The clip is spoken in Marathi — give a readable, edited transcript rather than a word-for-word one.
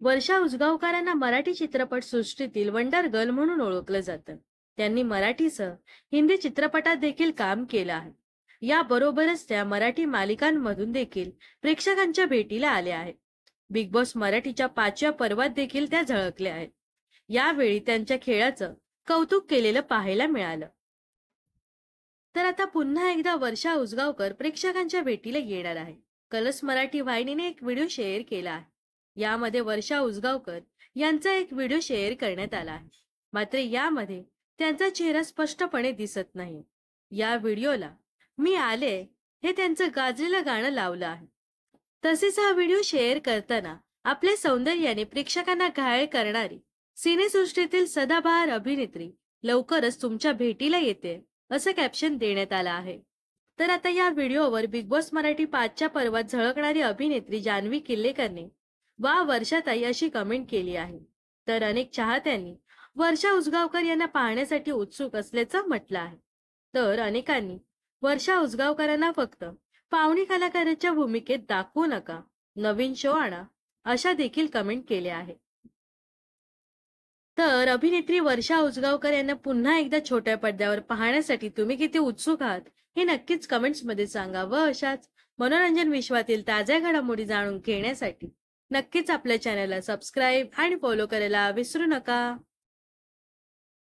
वर्षा उसगावकरांना मराठी चित्रपट सृष्टीतील वंडर गर्ल म्हणून ओळखलं जातं. त्यांनी मराठीसह हिंदी चित्रपटात देखील काम केलं आहे. याबरोबरच त्या मराठी मालिकांमधून देखील प्रेक्षकांच्या भेटीला आल्या आहेत. बिग बॉस मराठीच्या 5व्या पर्वात देखील त्या झळकल्या आहेत. यावेळी त्यांच्या खेळाचं कौतुक केलेलं पाहायला मिळालं. तर आता पुन्हा एकदा वर्षा उसगावकर प्रेक्षकांच्या भेटीला येणार आहे. कलर्स मराठी वाहिनीने एक व्हिडिओ शेअर केला आहे. यामध्ये वर्षा उसगावकर यांचा एक व्हिडिओ शेअर करण्यात आला आहे. मात्र यामध्ये त्यांचा चेहरा स्पष्टपणे दिसत नाही. या व्हिडिओला मी आले हे त्यांचं गाजलेलं गाणं लावलं आहे. तसेच हा व्हिडिओ शेअर करताना आपल्या सौंदर्याने प्रेक्षकांना घायल करणारी सिनेसृष्टीतील सदाबहार अभिनेत्री लवकरच तुमच्या भेटीला येते असं कॅप्शन देण्यात आलं आहे. तर आता या व्हिडिओवर बिग बॉस मराठी 5च्या पर्वात झळकणारी अभिनेत्री जान्हवी किल्लेकरने वा वर्षाताई अशी कमेंट केली आहे. तर अनेक चाहत्यांनी वर्षा उसगावकर यांना पाहण्यासाठी उत्सुक असल्याचं म्हटलं आहे. तर अनेकांनी वर्षा उसगावकरांना फक्त पाहुणी कलाकाराच्या भूमिकेत दाखवू नका, नवीन शो आणा अशा देखील कमेंट केल्या आहेत. तर अभिनेत्री वर्षा उसगावकर यांना पुन्हा एकदा छोट्या पडद्यावर पाहण्यासाठी तुम्ही किती उत्सुक आहात हे नक्कीच कमेंट्स मध्ये सांगा. व अशाच मनोरंजन विश्वातील ताज्या घडामोडी जाणून घेण्यासाठी नक्कीच आपल्या चॅनलला सबस्क्राईब आणि फॉलो करायला विसरू नका.